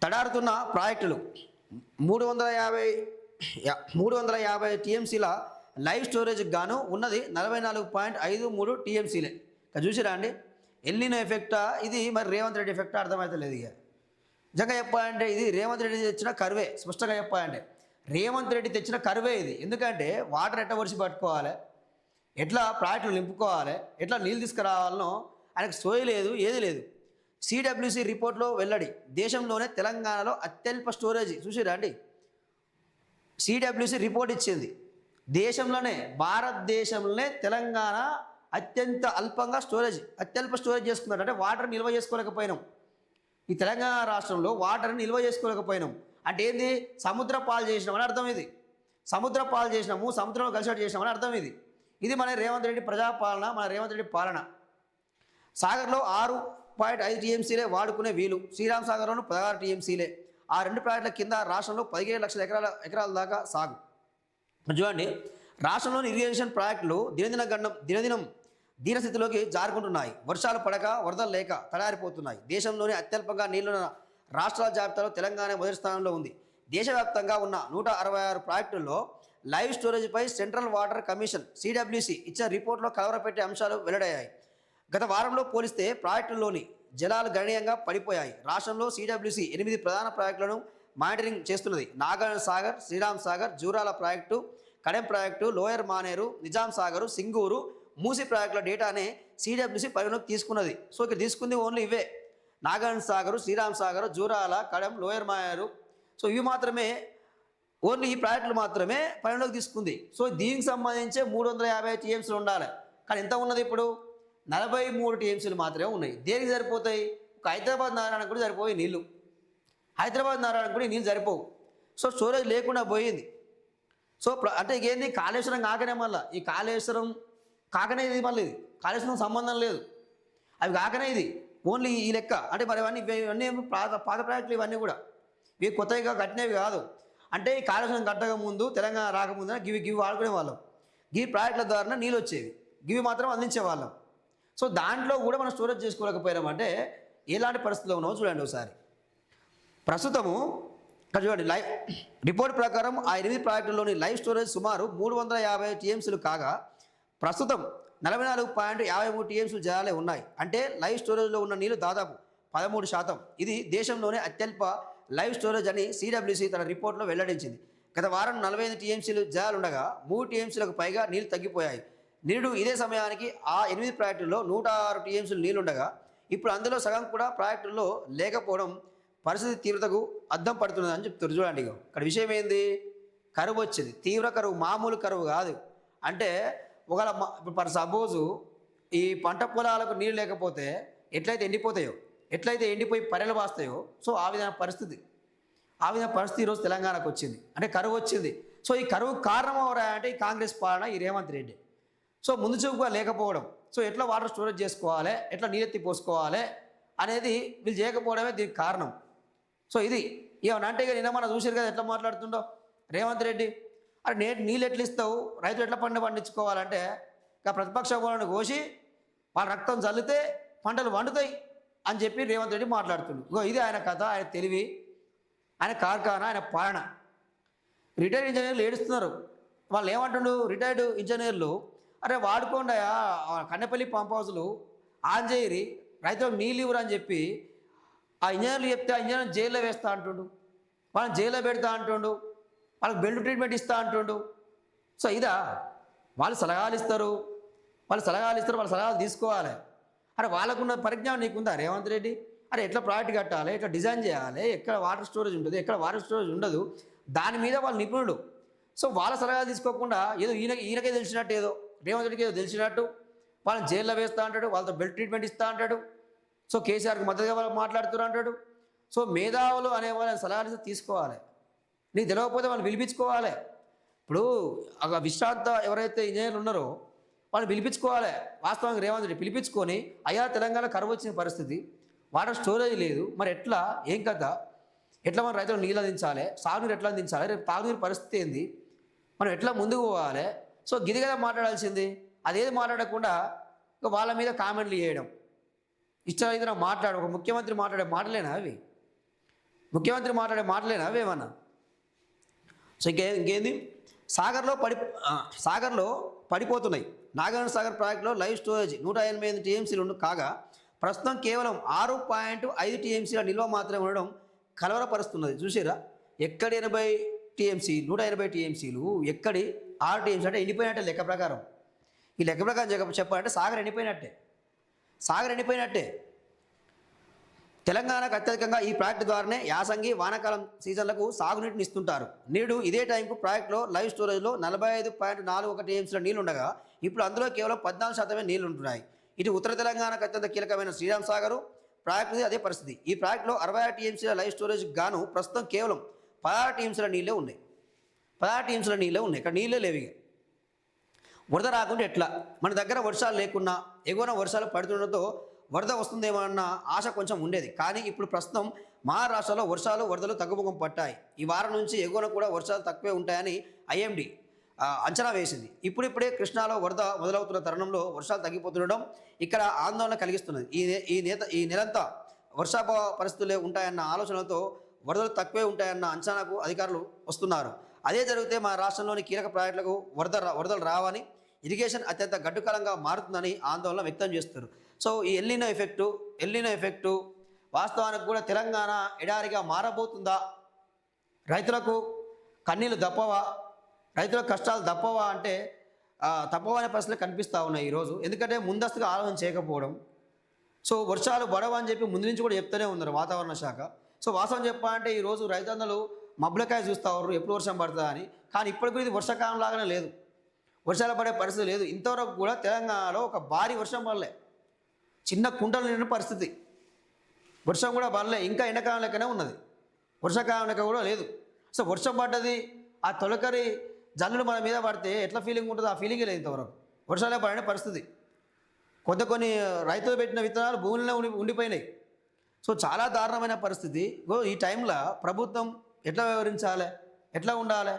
తడారుతున్న ప్రాజెక్టులు 350 350 టీఎంసీల లైవ్ స్టోరేజ్కి గాను ఉన్నది 44.53 టీఎంసీలే. ఇక చూసిరా అండి, ఎల్నినో ఎఫెక్టా ఇది, మరి రేవంత్ రెడ్డి ఎఫెక్టా అర్థమవుతలేదు. ఇక నిజంగా చెప్పాలంటే ఇది రేవంత్ రెడ్డి తెచ్చిన కరువే. స్పష్టంగా చెప్పాలంటే రేవంత్ రెడ్డి తెచ్చిన కరువే ఇది. ఎందుకంటే వాటర్ ఎట్లా వర్షి పట్టుకోవాలి, ఎట్లా ప్రాజెక్టులు నింపుకోవాలి, ఎట్లా నీళ్ళు తీసుకురావాలనో ఆయనకు సోయి లేదు, ఏది లేదు. సిడబ్ల్యూసి రిపోర్ట్లో వెల్లడి, దేశంలోనే తెలంగాణలో అత్యల్ప స్టోరేజ్. చూసిరా అండి, సిడబ్ల్యూసి రిపోర్ట్ ఇచ్చింది, దేశంలోనే భారతదేశంలోనే తెలంగాణ అత్యంత అల్పంగా అత్యల్ప స్టోరేజ్ చేసుకున్నారు. అంటే వాటర్ నిల్వ చేసుకోలేకపోయినాం. ఈ తెలంగాణ రాష్ట్రంలో వాటర్ని నిల్వ చేసుకోలేకపోయినాం అంటే ఏంది, సముద్ర పాలు చేసినామని అర్థం. ఇది సముద్ర పాలు చేసినాము, సముద్రంలో కలిసినట్టు చేసినామని అర్థం. ఇది మన రేవంత్ రెడ్డి ప్రజాపాలన, మన రేవంత్ రెడ్డి పాలన. సాగర్లో 6.5 టీఎంసీలే వాడుకునే వీలు, శ్రీరామ్ సాగర్లోను 16 టీఎంసీలే. ఆ రెండు ప్రాజెక్టుల కింద రాష్ట్రంలో 17 లక్షల ఎకరాల దాకా సాగు. చూడండి, రాష్ట్రంలోని ఇరిగేషన్ ప్రాజెక్టులు దినదినం దీనస్థితిలోకి జారుకుంటున్నాయి. వర్షాలు పడక, వరదలు లేక తడారిపోతున్నాయి. దేశంలోని అత్యల్పంగా నీళ్లున్న రాష్ట్రాల జాబితాలో తెలంగాణ మొదటి స్థానంలో ఉంది. దేశవ్యాప్తంగా ఉన్న 166 ప్రాజెక్టుల్లో లైవ్ స్టోరేజ్పై సెంట్రల్ వాటర్ కమిషన్ సిడబ్ల్యూసి ఇచ్చిన రిపోర్ట్లో కలవరపెట్టే అంశాలు వెల్లడయ్యాయి. గత వారంలో పోలిస్తే ప్రాజెక్టుల్లోని జలాలు గణనీయంగా పడిపోయాయి. రాష్ట్రంలో సిడబ్ల్యూసి 8 ప్రధాన ప్రాజెక్టులను మానిటరింగ్ చేస్తున్నది. Nagarjuna Sagar, Sriram Sagar, Jurala project, Kadem project, lower Maneru, Nizam Sagar, Singur, Musi ప్రాజెక్టుల డేటానే సిడబ్ల్యూసి పరిగణలోకి తీసుకున్నది. సో ఇక్కడ తీసుకుంది ఓన్లీ ఇవే, నాగార్జున సాగరు, శ్రీరామ్ సాగర్, జూరాల, కడెం, లోయర్ మానేరు. సో ఇవి మాత్రమే, ఓన్లీ ఈ ప్రాజెక్టులు మాత్రమే పరిగణలోకి తీసుకుంది. సో దీనికి సంబంధించే 350 టీఎంసీలు ఉండాలి. కానీ ఎంత ఉన్నది ఇప్పుడు, 43 టీఎంసీలు మాత్రమే ఉన్నాయి. దేనికి సరిపోతాయి, ఒక హైదరాబాద్ నారాయణ కూడా సరిపోయి నీళ్ళు, హైదరాబాద్ నారాయణ కూడా నీళ్ళు సరిపోవు. సో స్టోరేజ్ లేకుండా పోయింది. సో అంటే ఏంది, కాళేశ్వరం కాకనే, మళ్ళీ ఈ కాళేశ్వరం కాకనే ఇది, మళ్ళీ ఇది కాళేశ్వరం సంబంధం లేదు, అవి కాకనే ఇది ఓన్లీ ఈ లెక్క. అంటే మరి ఇవన్నీ పాత ప్రాజెక్టులు, ఇవన్నీ కూడా ఇవి కొత్తగా కట్టినవి కాదు. అంటే ఈ కాళేశ్వరం కట్టక ముందు, తెలంగాణ రాకముందు గివి వాడుకునే వాళ్ళం, గివి ప్రాజెక్టుల ద్వారా నీళ్ళు వచ్చేవి, గివి మాత్రం అందించేవాళ్ళం. సో దాంట్లో కూడా మనం స్టోరేజ్ చేసుకోలేకపోయినామంటే ఎలాంటి పరిస్థితిలో ఉన్నామో చూడండి ఒకసారి. ప్రస్తుతము చూడండి, లైవ్ రిపోర్ట్ ప్రకారం ఆ 8 ప్రాజెక్టుల్లోని లైవ్ స్టోరేజ్ సుమారు 350 టీఎంసీలు కాగా ప్రస్తుతం 44.53 టీఎంసీలు జలాలే ఉన్నాయి. అంటే లైవ్ స్టోరేజ్లో ఉన్న నీళ్ళు దాదాపు 13%. ఇది దేశంలోనే అత్యల్ప లైవ్ స్టోరేజ్ అని సిడబ్ల్యూసి తన రిపోర్ట్లో వెల్లడించింది. గత వారం 45 టీఎంసీలు జలాలు ఉండగా 3 టీఎంసీలకు పైగా నీళ్లు తగ్గిపోయాయి. నిరుడు ఇదే సమయానికి ఆ 8 ప్రాజెక్టుల్లో 106 టీఎంసీలు నీళ్లుండగా ఇప్పుడు అందులో సగం కూడా ప్రాజెక్టుల్లో లేకపోవడం పరిస్థితి తీవ్రతకు అద్దం పడుతున్నదని చెప్తారు. చూడండి, ఇక్కడ విషయం ఏంది, కరువు వచ్చింది, తీవ్ర కరువు, మామూలు కరువు కాదు. అంటే ఒకవేళ ఇప్పుడు సపోజు ఈ పంట పొలాలకు నీళ్ళు లేకపోతే ఎట్లయితే ఎండిపోతాయో, ఎట్లయితే ఎండిపోయి పర్రెలు వాస్తాయో, సో ఆ విధమైన పరిస్థితి ఈరోజు తెలంగాణకు వచ్చింది. అంటే కరువు వచ్చింది. సో ఈ కరువు కారణం ఎవరా అంటే ఈ కాంగ్రెస్ పాలన, ఈ రేవంత్ రెడ్డి. సో ముందు చూపుగా లేకపోవడం, సో ఎట్లా వాటర్ స్టోరేజ్ చేసుకోవాలి, ఎట్లా నీరెత్తి పోసుకోవాలి అనేది వీళ్ళు చేయకపోవడమే దీనికి కారణం. సో ఇది ఏమన్నా అంటే, నిన్న మనం చూసారు కదా ఎట్లా మాట్లాడుతుండో రేవంత్ రెడ్డి. అరే నీళ్ళు ఎట్లా ఇస్తావు, రైతులు ఎట్లా పండించుకోవాలంటే ఇక ప్రతిపక్ష వాళ్ళని కోసి వాళ్ళ రక్తం చల్లితే పంటలు వండుతాయి అని చెప్పి రేవంత్ రెడ్డి మాట్లాడుతుండు. ఇది ఆయన కథ, ఆయన తెలివి, ఆయన కార్ఖానా, ఆయన పాలన. రిటైర్డ్ ఇంజనీర్లు ఏడుస్తున్నారు. వాళ్ళు ఏమంటుండు, రిటైర్డ్ ఇంజనీర్లు, అరే వాడుకోండి కన్నెపల్లి పంప్ హౌస్లు ఆన్ చేయరి, రైతులకు నీళ్ళు ఇవ్వరు అని చెప్పి ఆ ఇంజనీర్లు చెప్తే ఆ ఇంజనీర్ జైల్లో వేస్తా అంటుండు, వాళ్ళని జైల్లో పెడతా అంటుండు, వాళ్ళకి బెల్ట్ ట్రీట్మెంట్ ఇస్తా అంటుండు. సో ఇదా, వాళ్ళు సలహాలు ఇస్తారు, వాళ్ళ సలహాలు తీసుకోవాలి. అరే వాళ్ళకున్న పరిజ్ఞానం నీకుందా రేవంత్ రెడ్డి? అరే ఎట్లా ప్రాజెక్ట్ కట్టాలి, ఎట్లా డిజైన్ చేయాలి, ఎక్కడ వాటర్ స్టోరేజ్ ఉంటుంది, ఎక్కడ వాటర్ స్టోరేజ్ ఉండదు, దాని మీద వాళ్ళు నిపుణులు. సో వాళ్ళ సలహాలు తీసుకోకుండా ఏదో ఈయనకే తెలిసినట్టు, ఏదో రేవంత్ రెడ్డికి ఏదో తెలిసినట్టు వాళ్ళని జైల్లో వేస్తా అంటాడు, వాళ్ళతో బెల్ట్ ట్రీట్మెంట్ ఇస్తా అంటాడు. సో కేసీఆర్కి మద్దతుగా వాళ్ళు మాట్లాడుతున్నారు అంటాడు. సో మేధావులు అనే వాళ్ళని సలహాలు తీసుకోవాలి, నీకు తెలియకపోతే వాళ్ళు పిలిపించుకోవాలి. ఇప్పుడు విశ్రాంత ఎవరైతే ఇంజనీర్లు ఉన్నారో వాళ్ళు పిలిపించుకోవాలి. వాస్తవానికి రేవంత్ రెడ్డి పిలిపించుకొని, అయ్యా తెలంగాణ కరువు వచ్చిన పరిస్థితి, వాటర్ స్టోరేజ్ లేదు, మరి ఎట్లా, ఏం కథ, ఎట్లా మనం రైతులకు నీళ్ళు అందించాలి, సాగునీరు ఎట్లా అందించాలి, రేపు తాగునీరు పరిస్థితి ఏంది, మనం ఎట్లా ముందుకు పోవాలి. సో గిదిగా మాట్లాడాల్సింది, అదేది మాట్లాడకుండా వాళ్ళ మీద కామెంట్లు చేయడం, ఇష్టమైతే మాట్లాడు, ఒక ముఖ్యమంత్రి మాట్లాడే మాటలేనా అవి? ముఖ్యమంత్రి మాట్లాడే మాటలేనా అవేమన్నా? సో ఇంకేంది సాగర్లో పడిపోతున్నాయి. నాగార్జున సాగర్ ప్రాజెక్టులో లైవ్ స్టోరేజ్ 188 టీఎంసీలు కాగా ప్రస్తుతం కేవలం 6.5 టీఎంసీల నిల్వ మాత్రమే ఉండడం కలవరపరుస్తున్నది. చూసారా, ఎక్కడి 80 టీఎంసీ 180 టీఎంసీలు, ఎక్కడి 6 టీఎంసీ అంటే ఎండిపోయినట్టే లెక్క ప్రకారం. ఈ లెక్క ప్రకారం చెప్పాలంటే సాగర్ ఎండిపోయినట్టే. తెలంగాణకు అత్యధికంగా ఈ ప్రాజెక్టు ద్వారానే యాసంగి వానాకాలం సీజన్లకు సాగునీటిని ఇస్తుంటారు. నేడు ఇదే టైంకు ప్రాజెక్టులో లైవ్ స్టోరేజ్లో 45.41 టీఎంసీల నీళ్లు ఉండగా ఇప్పుడు అందులో కేవలం 14% నీళ్లు ఉంటున్నాయి. ఇటు ఉత్తర తెలంగాణకు అత్యంత కీలకమైన శ్రీరామ్ సాగర్ ప్రాజెక్టు అదే పరిస్థితి. ఈ ప్రాజెక్టులో 66 టీఎంసీల లైవ్ స్టోరేజ్ గాను ప్రస్తుతం కేవలం 16 టీఎంసీల నీళ్ళే ఉన్నాయి. ఇక్కడ నీళ్ళే లేవు. వరద రాకుండా ఎట్లా? మన దగ్గర వర్షాలు లేకున్నా ఎగువన వర్షాలు పడుతుండటంతో వరద వస్తుందేమో అన్న ఆశ కొంచెం ఉండేది. కానీ ఇప్పుడు ప్రస్తుతం మహారాష్ట్రలో వరదలు తగ్గుముఖం పట్టాయి. ఈ వారం నుంచి ఎగువన కూడా వర్షాలు తక్కువే ఉంటాయని ఐఎండీ అంచనా వేసింది. ఇప్పుడిప్పుడే కృష్ణాలో వరద మొదలవుతున్న తరుణంలో వర్షాలు తగ్గిపోతుండడం ఇక్కడ ఆందోళన కలిగిస్తున్నది. ఈ నెలంతా వర్షాభావ పరిస్థితులే ఉంటాయన్న ఆలోచనలతో వరదలు తక్కువే ఉంటాయన్న అంచనాకు అధికారులు వస్తున్నారు. అదే జరిగితే మన రాష్ట్రంలోని కీలక ప్రాజెక్టులకు వరదలు రావని, ఇరిగేషన్ అత్యంత గడ్డుకాలంగా మారుతుందని ఆందోళన వ్యక్తం చేస్తారు. సో ఈ ఎల్నినో ఎఫెక్టు వాస్తవానికి కూడా తెలంగాణ ఎడారిగా మారబోతుందా? రైతులకు కన్నీళ్ళు దప్పవా? రైతులకు కష్టాలు దప్పవా అంటే తప్పవనే పరిస్థితులు కనిపిస్తూ ఉన్నాయి ఈరోజు. ఎందుకంటే ముందస్తుగా ఆలోచన చేయకపోవడం. సో వర్షాలు పడవని చెప్పి ముందు నుంచి కూడా చెప్తూనే ఉన్నారు వాతావరణ శాఖ. సో వాస్తవం చెప్పాలంటే ఈరోజు రైతన్నలు మబ్బులకాయ చూస్తూ ఉన్నారు ఎప్పుడు వర్షం పడుతుందా అని. కానీ ఇప్పటికీ ఇది వర్షాకాలం లాగానే లేదు, వర్షాలు పడే పరిస్థితి లేదు. ఇంతవరకు కూడా తెలంగాణలో ఒక భారీ వర్షం పడలే, చిన్న కుంటలు నిండిన పరిస్థితి. వర్షం కూడా పడలే, ఇంకా ఎండాకాలం లెక్కనే ఉన్నది, వర్షాకాలం లెక్క కూడా లేదు. సో వర్షం పడ్డది, ఆ తొలకరి జల్లులు మన మీద పడితే ఎట్లా ఫీలింగ్ ఉంటుందో ఆ ఫీలింగే లేదు ఇంతవరకు. వర్షాలే పడిన పరిస్థితి. కొన్ని రైతులు పెట్టిన విత్తనాలు భూమిలో ఉండిపోయినాయి. సో చాలా దారుణమైన పరిస్థితి. ఈ టైంలో ప్రభుత్వం ఎట్లా వ్యవహరించాలి, ఎట్లా ఉండాలి?